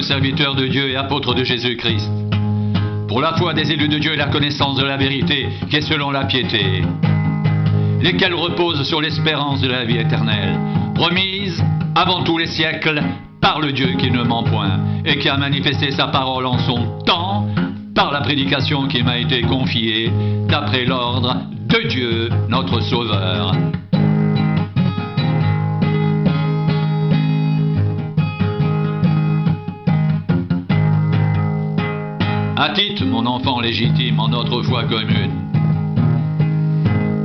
Paul, serviteur de Dieu et apôtre de Jésus-Christ, pour la foi des élus de Dieu et la connaissance de la vérité qui est selon la piété, lesquels reposent sur l'espérance de la vie éternelle, promise avant tous les siècles par le Dieu qui ne ment point et qui a manifesté sa parole en son temps par la prédication qui m'a été confiée d'après l'ordre de Dieu notre Sauveur. À Tite, mon enfant légitime en notre foi commune,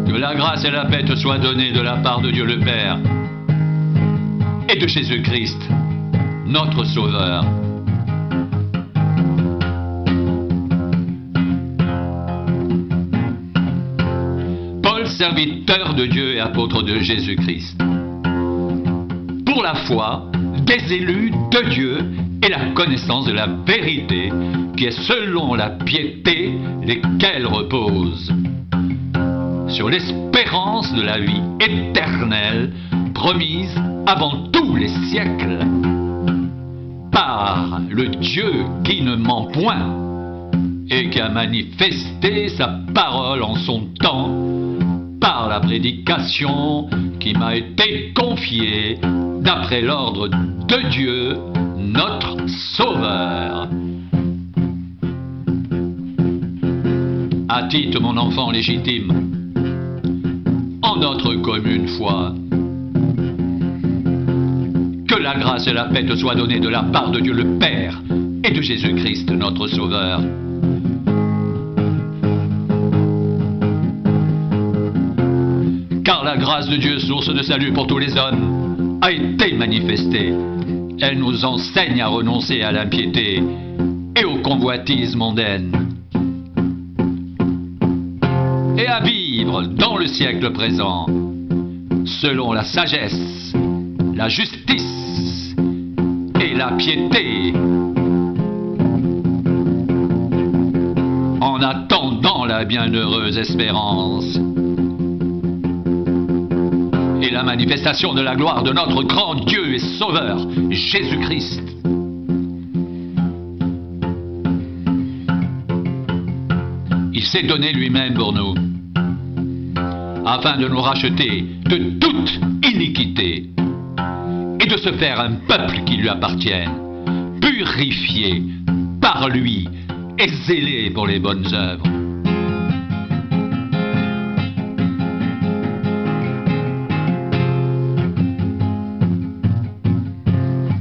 que la grâce et la paix te soient données de la part de Dieu le Père et de Jésus-Christ, notre Sauveur. Paul, serviteur de Dieu et apôtre de Jésus-Christ, pour la foi des élus de Dieu et la connaissance de la vérité qui est selon la piété, lesquels reposent sur l'espérance de la vie éternelle promise avant tous les siècles par le Dieu qui ne ment point et qui a manifesté sa parole en son temps par la prédication qui m'a été confiée d'après l'ordre de Dieu, notre Sauveur. À Tite, mon enfant légitime, en notre commune foi, que la grâce et la paix te soient données de la part de Dieu le Père et de Jésus-Christ, notre Sauveur. Car la grâce de Dieu, source de salut pour tous les hommes, a été manifestée. Elle nous enseigne à renoncer à l'impiété et aux convoitises mondaines, et à vivre dans le siècle présent, selon la sagesse, la justice et la piété, en attendant la bienheureuse espérance et la manifestation de la gloire de notre grand Dieu et Sauveur, Jésus-Christ. Il s'est donné lui-même pour nous, afin de nous racheter de toute iniquité et de se faire un peuple qui lui appartienne, purifié par lui et zélé pour les bonnes œuvres.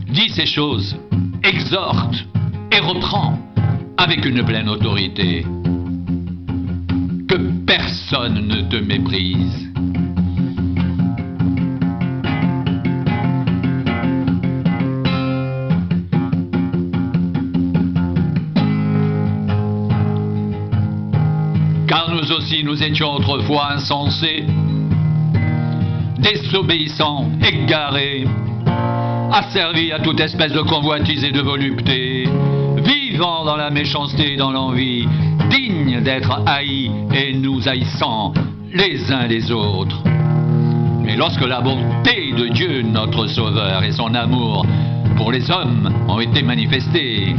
Dis ces choses, exhorte et reprend avec une pleine autorité. Que personne ne te méprise. Car nous aussi nous étions autrefois insensés, désobéissants, égarés, asservis à toute espèce de convoitise et de volupté, vivant dans la méchanceté et dans l'envie, dignes d'être haïs et nous haïssant les uns les autres. Mais lorsque la bonté de Dieu, notre Sauveur, et son amour pour les hommes ont été manifestés,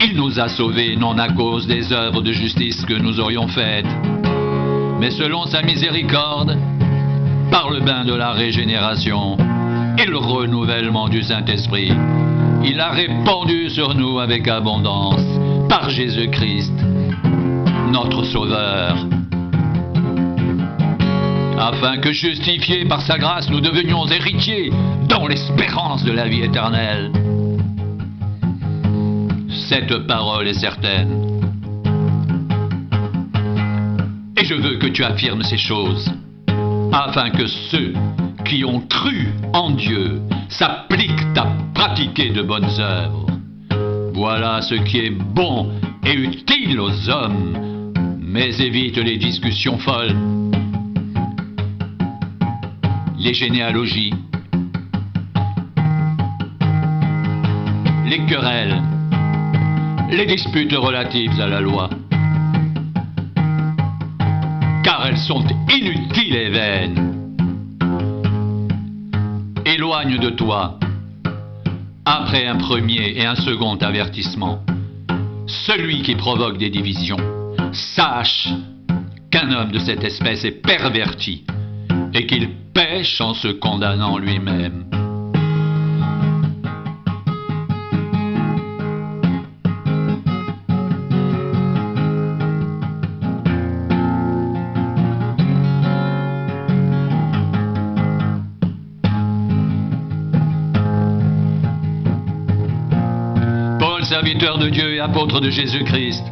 il nous a sauvés non à cause des œuvres de justice que nous aurions faites, mais selon sa miséricorde, par le bain de la régénération et le renouvellement du Saint-Esprit. Il a répandu sur nous avec abondance par Jésus-Christ, notre Sauveur, afin que, justifiés par sa grâce, nous devenions héritiers dans l'espérance de la vie éternelle. Cette parole est certaine. Et je veux que tu affirmes ces choses, afin que ceux qui ont cru en Dieu s'appliquent à pratiquer de bonnes œuvres. Voilà ce qui est bon et utile aux hommes, mais évite les discussions folles, les généalogies, les querelles, les disputes relatives à la loi, car elles sont inutiles et vaines. Éloigne de toi après un premier et un second avertissement. Celui qui provoque des divisions, sache qu'un homme de cette espèce est perverti et qu'il pêche en se condamnant lui-même. Serviteur de Dieu et apôtre de Jésus-Christ,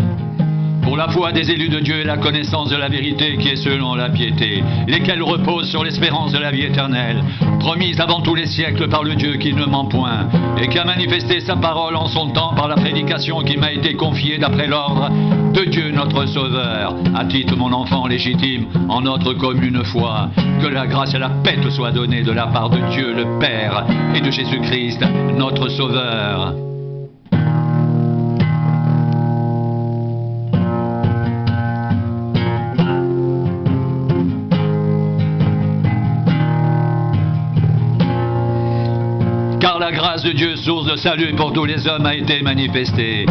pour la foi des élus de Dieu et la connaissance de la vérité qui est selon la piété, lesquels reposent sur l'espérance de la vie éternelle, promise avant tous les siècles par le Dieu qui ne ment point, et qui a manifesté sa parole en son temps par la prédication qui m'a été confiée d'après l'ordre de Dieu notre Sauveur. À titre mon enfant légitime, en notre commune foi, que la grâce et la paix te soient données de la part de Dieu le Père et de Jésus-Christ notre Sauveur. Car la grâce de Dieu, source de salut pour tous les hommes, a été manifestée.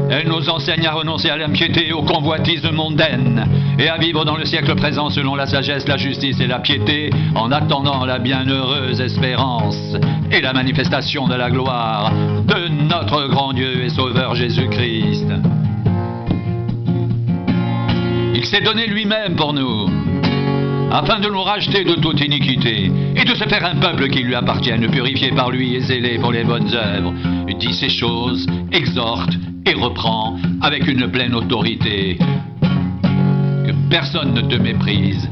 Elle nous enseigne à renoncer à l'impiété et aux convoitises mondaines, et à vivre dans le siècle présent selon la sagesse, la justice et la piété, en attendant la bienheureuse espérance et la manifestation de la gloire de notre grand Dieu et Sauveur Jésus-Christ. Il s'est donné lui-même pour nous, afin de nous racheter de toute iniquité, et de se faire un peuple qui lui appartienne, purifié par lui et zélé pour les bonnes œuvres. Dit ces choses, exhorte et reprend avec une pleine autorité. Que personne ne te méprise.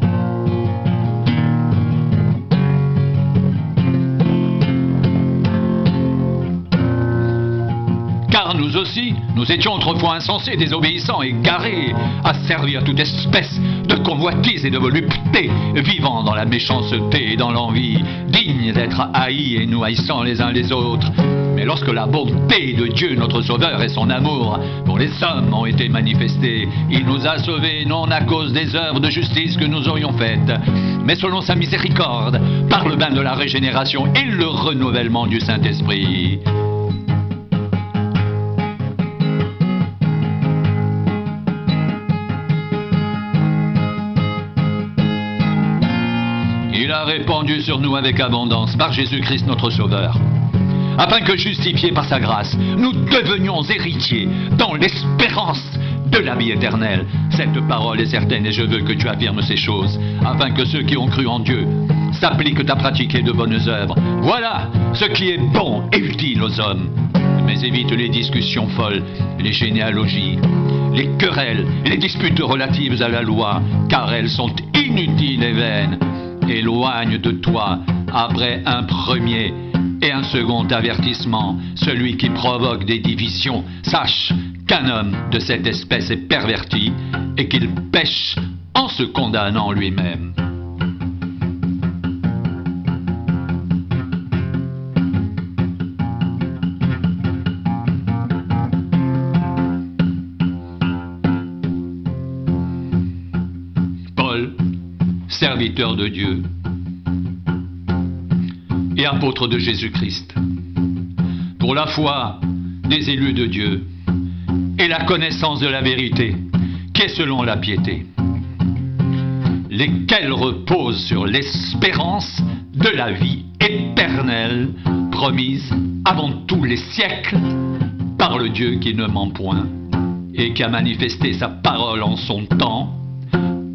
Car nous aussi, nous étions autrefois insensés, désobéissants, égarés, à servir toute espèce de convoitise et de volupté, vivant dans la méchanceté et dans l'envie, dignes d'être haïs et nous haïssant les uns les autres. Mais lorsque la bonté de Dieu, notre Sauveur, et son amour pour les hommes ont été manifestés, il nous a sauvés non à cause des œuvres de justice que nous aurions faites, mais selon sa miséricorde, par le bain de la régénération et le renouvellement du Saint-Esprit. Il a répandu sur nous avec abondance par Jésus-Christ notre Sauveur, afin que, justifiés par sa grâce, nous devenions héritiers dans l'espérance de la vie éternelle. Cette parole est certaine et je veux que tu affirmes ces choses, afin que ceux qui ont cru en Dieu s'appliquent à pratiquer de bonnes œuvres. Voilà ce qui est bon et utile aux hommes. Mais évite les discussions folles, les généalogies, les querelles et les disputes relatives à la loi, car elles sont inutiles et vaines. Éloigne de toi, après un premier et un second avertissement, celui qui provoque des divisions. Sache qu'un homme de cette espèce est perverti et qu'il pêche en se condamnant lui-même. Paul, serviteur de Dieu et apôtre de Jésus-Christ, pour la foi des élus de Dieu et la connaissance de la vérité qui est selon la piété, lesquels reposent sur l'espérance de la vie éternelle promise avant tous les siècles par le Dieu qui ne ment point et qui a manifesté sa parole en son temps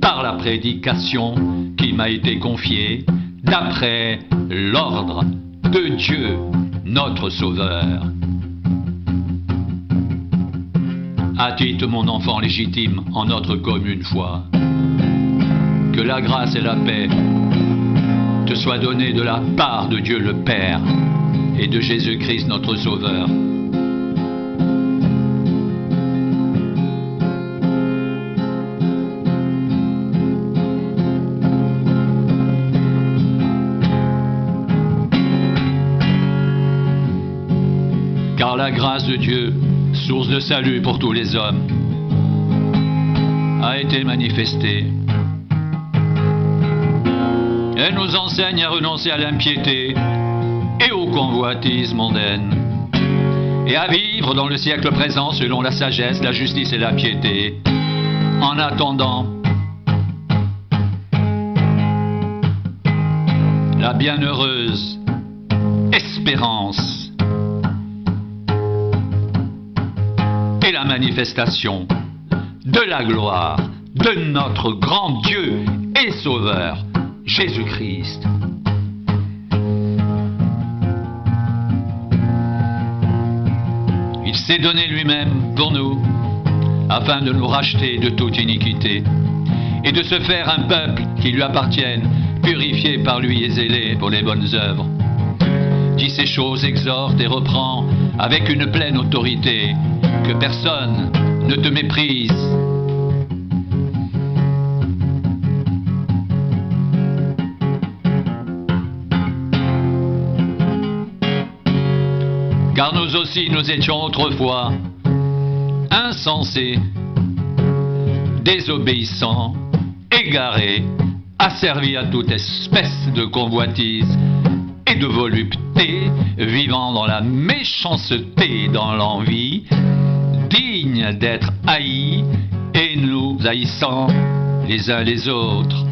par la prédication qui m'a été confiée d'après l'ordre de Dieu, notre Sauveur. Attite mon enfant légitime en notre commune foi. Que la grâce et la paix te soient données de la part de Dieu le Père et de Jésus-Christ notre Sauveur. Car la grâce de Dieu, source de salut pour tous les hommes, a été manifestée. Elle nous enseigne à renoncer à l'impiété et aux convoitises mondaines, et à vivre dans le siècle présent selon la sagesse, la justice et la piété. En attendant la bienheureuse espérance et la manifestation de la gloire de notre grand Dieu et Sauveur, Jésus-Christ. Il s'est donné lui-même pour nous, afin de nous racheter de toute iniquité, et de se faire un peuple qui lui appartienne, purifié par lui et zélé pour les bonnes œuvres. Dis ces choses, exhorte et reprend avec une pleine autorité, que personne ne te méprise. Car nous aussi nous étions autrefois insensés, désobéissants, égarés, asservis à toute espèce de convoitise et de volupté, vivant dans la méchanceté et dans l'envie, dignes d'être haïs et nous haïssant les uns les autres.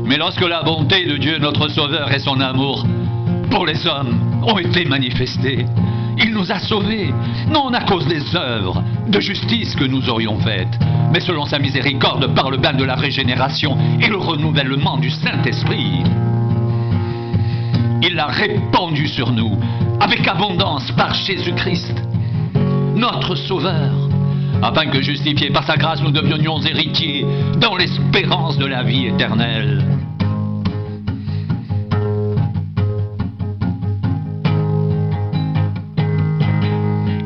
Mais lorsque la bonté de Dieu, notre Sauveur, et son amour pour les hommes ont été manifestés, il nous a sauvés, non à cause des œuvres de justice que nous aurions faites, mais selon sa miséricorde par le bain de la régénération et le renouvellement du Saint-Esprit. Il l'a répandu sur nous avec abondance par Jésus-Christ, notre Sauveur, afin que, justifiés par sa grâce, nous devenions héritiers dans l'espérance de la vie éternelle.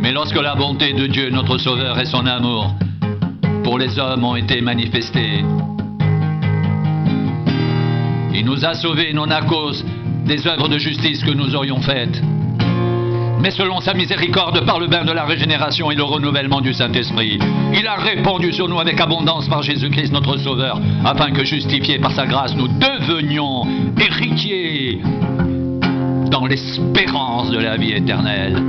Mais lorsque la bonté de Dieu, notre Sauveur, et son amour pour les hommes ont été manifestés, il nous a sauvés non à cause des œuvres de justice que nous aurions faites, mais selon sa miséricorde par le bain de la régénération et le renouvellement du Saint-Esprit. Il a répandu sur nous avec abondance par Jésus-Christ notre Sauveur, afin que, justifiés par sa grâce, nous devenions héritiers dans l'espérance de la vie éternelle.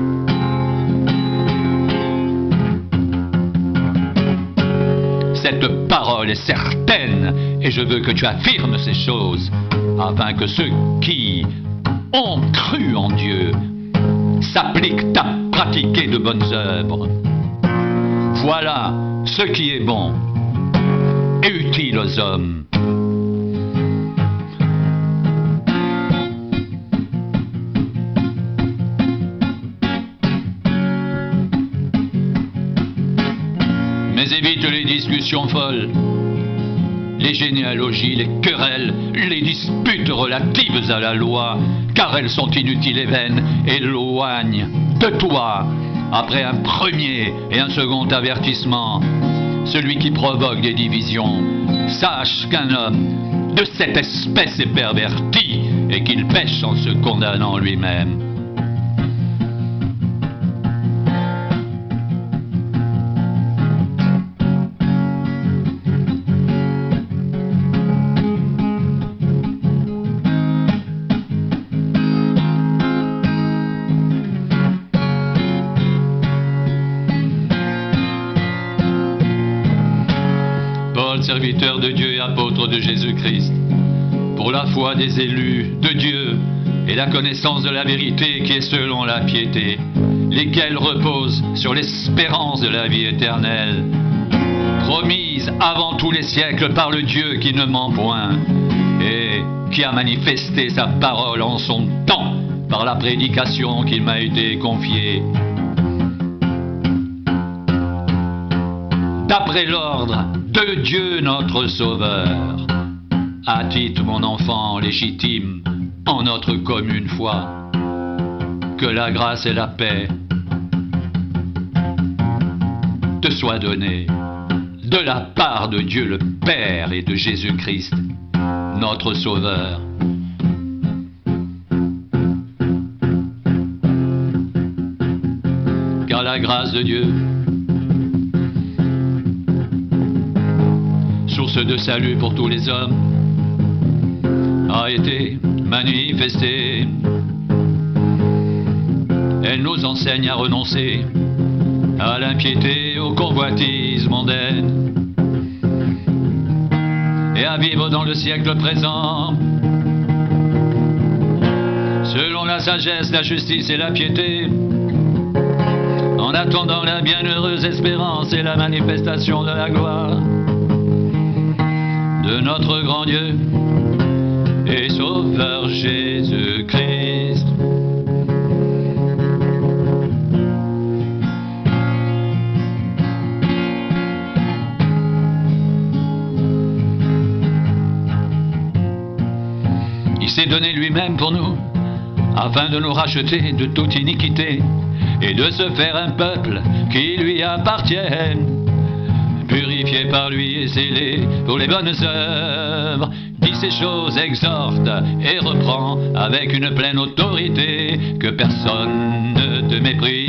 Cette parole est certaine, et je veux que tu affirmes ces choses, afin que ceux qui ont cru en Dieu s'appliquent à pratiquer de bonnes œuvres. Voilà ce qui est bon et utile aux hommes. Mais évite les discussions folles, les généalogies, les querelles, les disputes relatives à la loi, car elles sont inutiles et vaines, éloignent de toi, après un premier et un second avertissement, celui qui provoque des divisions. Sache qu'un homme de cette espèce est perverti et qu'il pêche en se condamnant lui-même. Serviteur de Dieu et apôtre de Jésus-Christ, pour la foi des élus de Dieu et la connaissance de la vérité qui est selon la piété, lesquels reposent sur l'espérance de la vie éternelle, promise avant tous les siècles par le Dieu qui ne ment point et qui a manifesté sa parole en son temps par la prédication qu'il m'a été confiée. D'après l'ordre de Dieu notre Sauveur, à titre mon enfant légitime en notre commune foi, que la grâce et la paix te soient données de la part de Dieu le Père et de Jésus-Christ notre Sauveur. Car la grâce de Dieu source de salut pour tous les hommes, a été manifestée. Elle nous enseigne à renoncer à l'impiété, aux convoitises mondaines, et à vivre dans le siècle présent selon la sagesse, la justice et la piété, en attendant la bienheureuse espérance et la manifestation de la gloire de notre grand Dieu et Sauveur Jésus-Christ. Il s'est donné lui-même pour nous, afin de nous racheter de toute iniquité et de se faire un peuple qui lui appartienne, purifié par lui et scellé pour les bonnes œuvres. Dit ces choses, exhorte et reprend avec une pleine autorité, que personne ne te méprise.